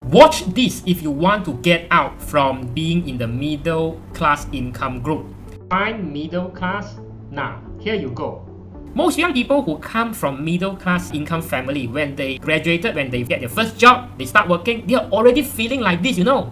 Watch this if you want to get out from being in the middle class income group. Find middle class. Now, here you go. Most young people who come from middle class income family, when they graduated, when they get their first job, they start working, they are already feeling like this, you know.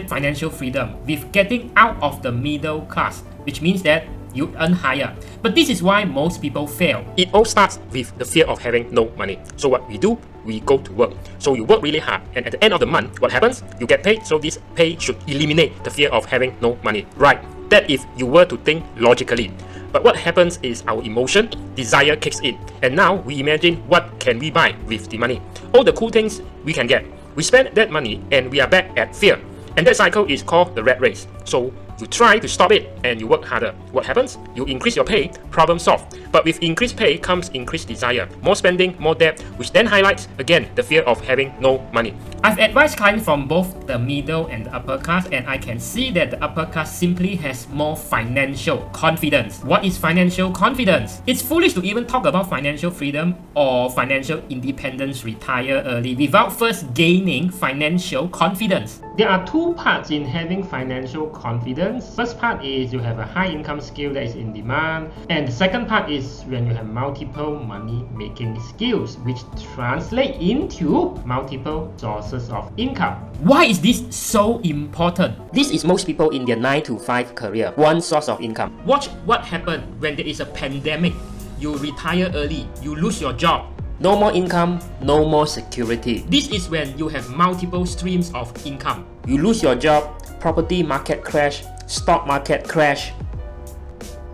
Financial freedom with getting out of the middle class, which means that you earn higher. But this is why most people fail. It all starts with the fear of having no money. So what we do, we go to work. So you work really hard, and at the end of the month, what happens? You get paid. So this pay should eliminate the fear of having no money, right? That if you were to think logically. But what happens is our emotion, desire kicks in, and now we imagine what can we buy with the money. All the cool things we can get. We spend that money and we are back at fear. And that cycle is called the rat race. So you try to stop it and you work harder. What happens? You increase your pay, problem solved. But with increased pay comes increased desire, more spending, more debt, which then highlights again the fear of having no money. I've advised clients from both the middle and the upper class, and I can see that the upper class simply has more financial confidence. What is financial confidence? It's foolish to even talk about financial freedom or financial independence, retire early, without first gaining financial confidence. There are two parts in having financial confidence. First part is you have a high income skill that is in demand, and the second part is when you have multiple money making skills, which translate into multiple sources of income. Why is this so important? This is most people in their 9 to 5 career, one source of income. Watch what happens when there is a pandemic. You retire early, you lose your job. No more income, no more security. This is when you have multiple streams of income. You lose your job, property market crash, stock market crash.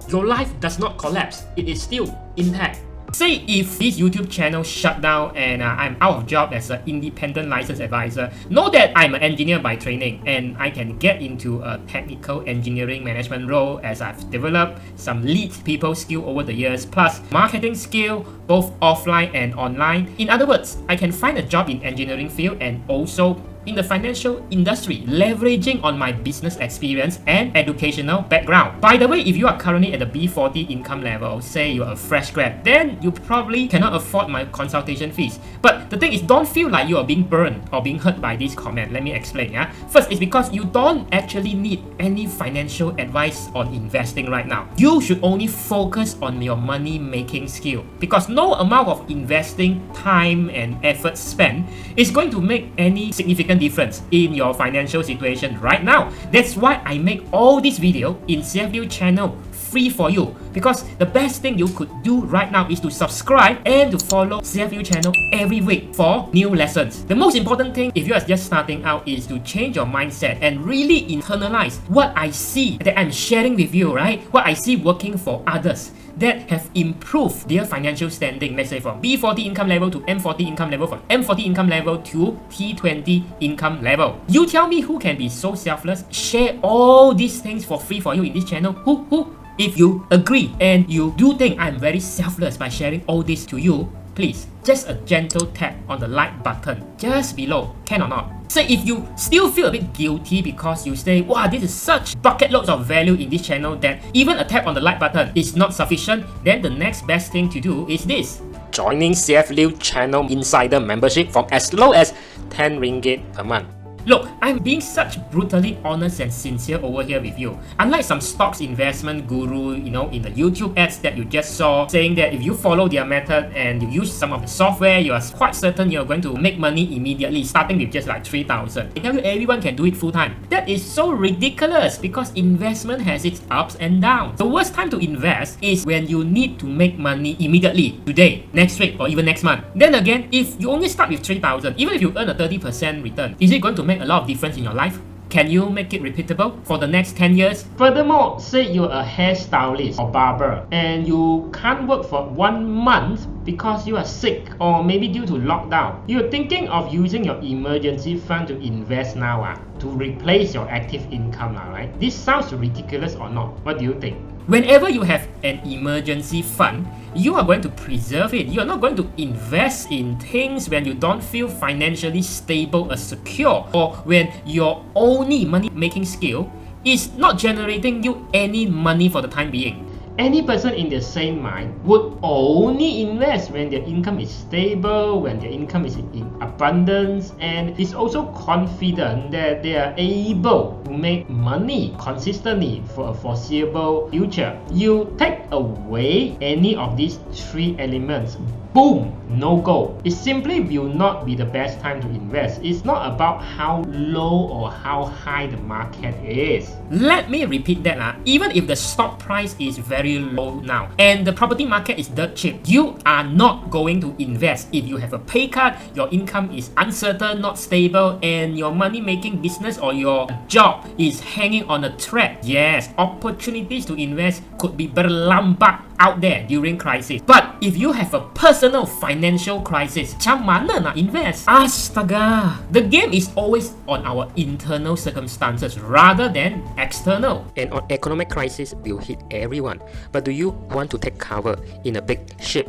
Your life does not collapse, it is still intact. Say if this YouTube channel shut down and I'm out of job as an independent licensed advisor, know that I'm an engineer by training and I can get into a technical engineering management role as I've developed some lead people skill over the years, plus marketing skill both offline and online. In other words, I can find a job in engineering field and also in the financial industry, leveraging on my business experience and educational background. By the way, if you are currently at the B40 income level, say you're a fresh grad, then you probably cannot afford my consultation fees. But the thing is, don't feel like you are being burned or being hurt by this comment. Let me explain. First, it's because you don't actually need any financial advice on investing right now. You should only focus on your money making skill, because no amount of investing time and effort spent is going to make any significant difference in your financial situation right now. That's why I make all this video in CFLiu channel free for you, because the best thing you could do right now is to subscribe and to follow CFLiu channel every week for new lessons. The most important thing if you are just starting out is to change your mindset and really internalize what I see that I'm sharing with you, right? What I see working for others that have improved their financial standing, let's say from B40 income level to M40 income level, from M40 income level to T20 income level. You tell me who can be so selfless, share all these things for free for you in this channel? Who? If you agree and you do think I'm very selfless by sharing all this to you, please, just a gentle tap on the like button just below, can or not? Say if you still feel a bit guilty because you say, wow, this is such bucket loads of value in this channel that even a tap on the like button is not sufficient, then the next best thing to do is this. Joining CFLiu channel insider membership from as low as 10 ringgit per month. Look, I'm being such brutally honest and sincere over here with you. Unlike some stocks investment guru, in the YouTube ads that you just saw, saying that if you follow their method and you use some of the software, you are quite certain you're going to make money immediately, starting with just like 3,000. I tell you, everyone can do it full time. That is so ridiculous because investment has its ups and downs. The worst time to invest is when you need to make money immediately, today, next week, or even next month. Then again, if you only start with 3,000, even if you earn a 30% return, is it going to make a lot of difference in your life? Can you make it repeatable for the next 10 years? Furthermore, say you're a hairstylist or barber and you can't work for 1 month because you are sick or maybe due to lockdown. You're thinking of using your emergency fund to invest now to replace your active income, right? This sounds ridiculous or not? What do you think? Whenever you have an emergency fund, you are going to preserve it. You are not going to invest in things when you don't feel financially stable or secure, or when your only money-making skill is not generating you any money for the time being. Any person in their sane mind would only invest when their income is stable, when their income is in abundance, and is also confident that they are able to make money consistently for a foreseeable future. You take away any of these 3 elements, boom, no go. It simply will not be the best time to invest. It's not about how low or how high the market is. Let me repeat that. Even if the stock price is very low now and the property market is dirt cheap, you are not going to invest if you have a pay cut, your income is uncertain, not stable, and your money-making business or your job is hanging on a thread. Yes, opportunities to invest could be berlambak out there during crisis. But if you have a personal financial crisis, macam mana nak invest? Astaga! The game is always on our internal circumstances rather than external. An economic crisis will hit everyone. But do you want to take cover in a big ship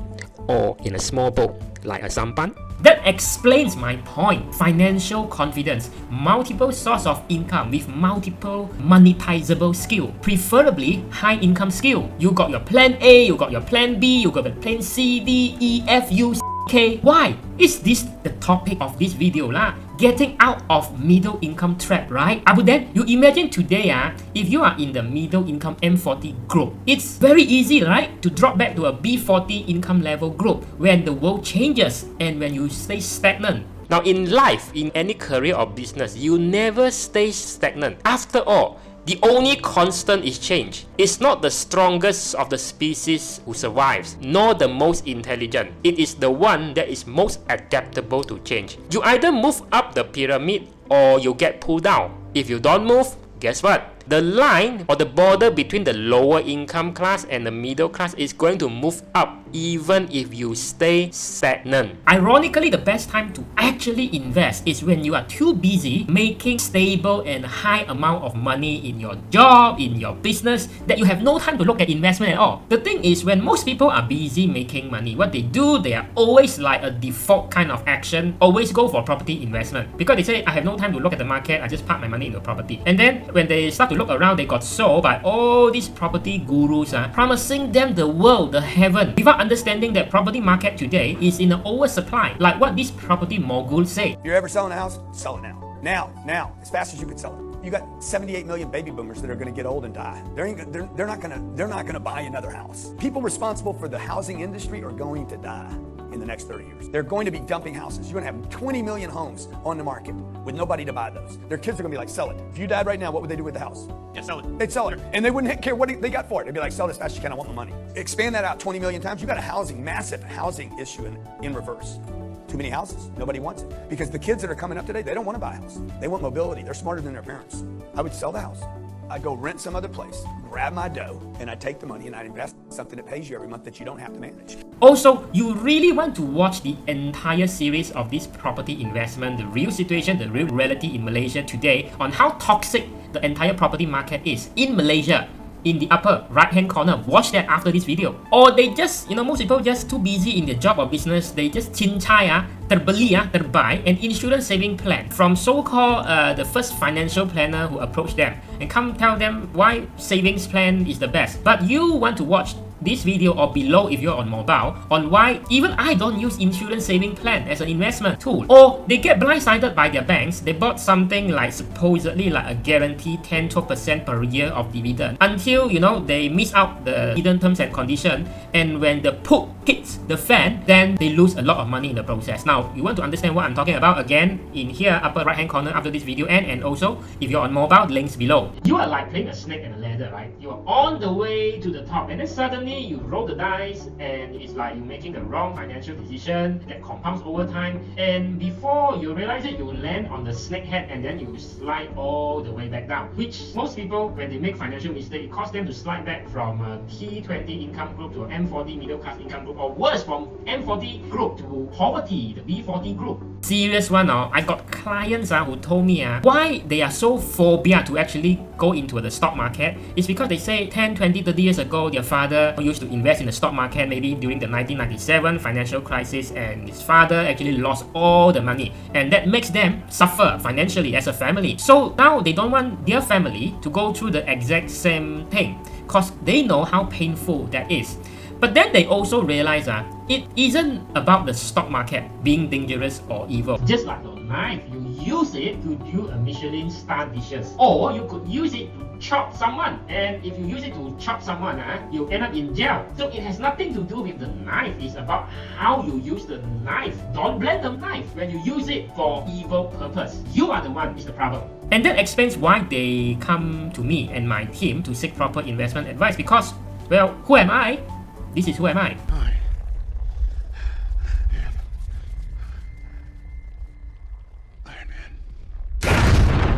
or in a small boat like a sampan? That explains my point. Financial confidence, multiple source of income with multiple monetizable skill, preferably high income skill. You got your plan A, you got your plan B, you got your plan C, D, E, F, U, C, K. Why? Is this the topic of this video lah? Getting out of middle income trap, right? But then you imagine today, if you are in the middle income M40 group, it's very easy, right, to drop back to a B40 income level group when the world changes and when you stay stagnant. Now in life, in any career or business, you never stay stagnant. After all, the only constant is change. It's not the strongest of the species who survives, nor the most intelligent. It is the one that is most adaptable to change. You either move up the pyramid or you get pulled down. If you don't move, guess what? The line or the border between the lower income class and the middle class is going to move up even if you stay stagnant. Ironically, the best time to actually invest is when you are too busy making stable and high amount of money in your job, in your business, that you have no time to look at investment at all. The thing is, when most people are busy making money, what they do, they are always like a default kind of action, always go for property investment. Because they say, I have no time to look at the market, I just park my money into property. And then when they start to look around, they got sold by all these property gurus promising them the world, the heaven, without understanding that property market today is in an oversupply, like what these property moguls say. If you're ever selling a house, sell it now. Now, as fast as you can sell it. You got 78 million baby boomers that are going to get old and die. They're not going to buy another house. People responsible for the housing industry are going to die in the next 30 years. They're going to be dumping houses. You're going to have 20 million homes on the market with nobody to buy those. Their kids are going to be like, sell it. If you died right now, what would they do with the house? Yeah, sell it. They'd sell it. And they wouldn't care what they got for it. They'd be like, sell it as fast as you can, I want my money. Expand that out 20 million times. You got a massive housing issue in reverse. Too many houses. Nobody wants it. Because the kids that are coming up today, they don't want to buy a house. They want mobility. They're smarter than their parents. I would sell the house. I'd go rent some other place, grab my dough, and I'd take the money and I'd invest in something that pays you every month that you don't have to manage. Also, you really want to watch the entire series of this property investment, the real situation, the real reality in Malaysia today, on how toxic the entire property market is in Malaysia. In the upper right hand corner, watch that after this video. Or they just, most people just too busy in their job or business, they just cincai, terbeli, terbuy an insurance saving plan from so-called the first financial planner who approached them and come tell them why savings plan is the best. But you want to watch this video or below if you're on mobile on why even I don't use insurance saving plan as an investment tool. Or they get blindsided by their banks. They bought something like supposedly like a guaranteed 10-12% per year of dividend until they miss out the hidden terms and condition, and when the poop hits the fan, then they lose a lot of money in the process. Now you want to understand what I'm talking about, again in here upper right hand corner after this video and also if you're on mobile, links below. You are like playing a snake and a ladder, right? You are on the way to the top and then suddenly suddenly you roll the dice and it's like you're making the wrong financial decision that compounds over time, and before you realize it, you land on the snake head and then you slide all the way back down, which most people, when they make financial mistake, it causes them to slide back from a T20 income group to an M40 middle class income group, or worse, from M40 group to poverty, the B40 group. Serious one, I got clients who told me why they are so phobia to actually go into the stock market. It's because they say 10, 20, 30 years ago, their father used to invest in the stock market maybe during the 1997 financial crisis, and his father actually lost all the money, and that makes them suffer financially as a family. So now they don't want their family to go through the exact same thing because they know how painful that is. But then they also realize it isn't about the stock market being dangerous or evil. Just like your knife, you use it to do a Michelin star dishes, or you could use it to chop someone, and if you use it to chop someone, you end up in jail. So it has nothing to do with the knife, it's about how you use the knife. Don't blame the knife when you use it for evil purpose. You are the one is the problem. And that explains why they come to me and my team to seek proper investment advice, because, well, who am I? This is who am I.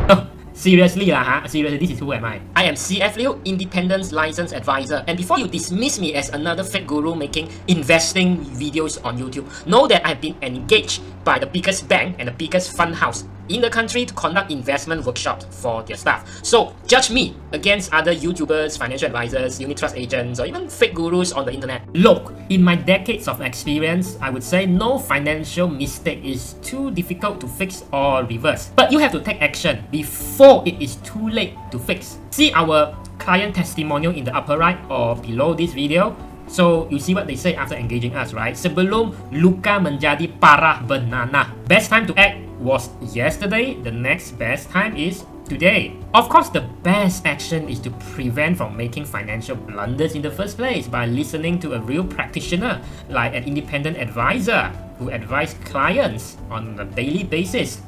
Oh, seriously seriously, this is who am I. I am CF Liu, Independent Licensed Advisor. And before you dismiss me as another fake guru making investing videos on YouTube, know that I've been engaged by the biggest bank and the biggest fund house in the country to conduct investment workshops for their staff. So judge me against other YouTubers, financial advisors, unit trust agents, or even fake gurus on the internet. Look, in my decades of experience, I would say no financial mistake is too difficult to fix or reverse. But you have to take action before it is too late to fix. See our client testimonial in the upper right or below this video. So you see what they say after engaging us, right? Sebelum luka menjadi parah benana. Best time to act was yesterday. The next best time is today. Of course, the best action is to prevent from making financial blunders in the first place by listening to a real practitioner like an independent advisor who advise clients on a daily basis.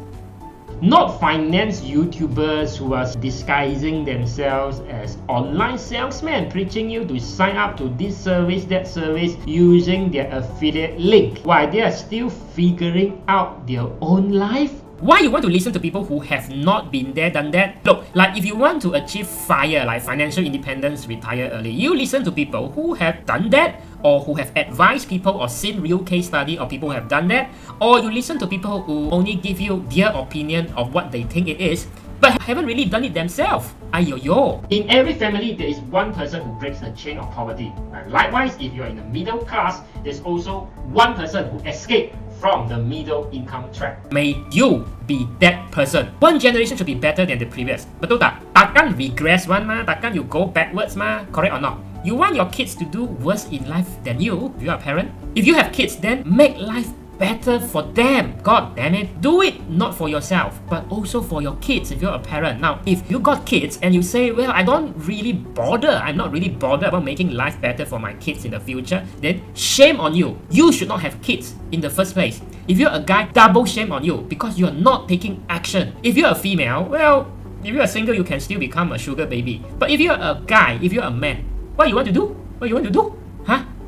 Not finance YouTubers who are disguising themselves as online salesmen, preaching you to sign up to this service, that service, using their affiliate link while they are still figuring out their own life. Why you want to listen to people who have not been there, done that? Look, like if you want to achieve FIRE, like financial independence, retire early, you listen to people who have done that, or who have advised people or seen real case study of people who have done that, or you listen to people who only give you their opinion of what they think it is, but haven't really done it themselves. Ayoyo. In every family, there is one person who breaks the chain of poverty. And likewise, if you are in the middle class, there's also one person who escaped from the middle income trap. May you be that person. One generation should be better than the previous. Betul tak? Takkan regress one mah, takkan you go backwards mah, correct or not? You want your kids to do worse in life than you if you are a parent? If you have kids, then make life better for them. God damn it. Do it not for yourself, but also for your kids if you're a parent. Now, if you got kids and you say, well, I don't really bother, I'm not really bothered about making life better for my kids in the future, then shame on you. You should not have kids in the first place. If you're a guy, double shame on you because you're not taking action. If you're a female, well, if you're single, you can still become a sugar baby. But if you're a guy, if you're a man, what you want to do? What you want to do?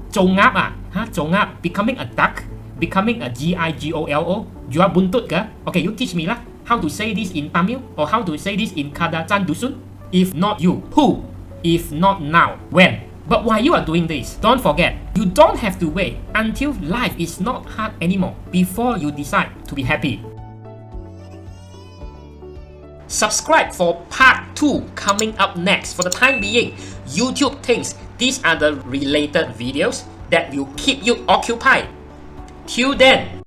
Zongap Zongap. Becoming a duck? Becoming a G-I-G-O-L-O? Jual buntut ke? Okay, you teach me lah. How to say this in Tamil? Or how to say this in Kadazan Dusun? If not you, who? If not now, when? But while you are doing this, don't forget, you don't have to wait until life is not hard anymore before you decide to be happy. Subscribe for part 2 coming up next. For the time being, YouTube thinks these are the related videos that will keep you occupied. Till then,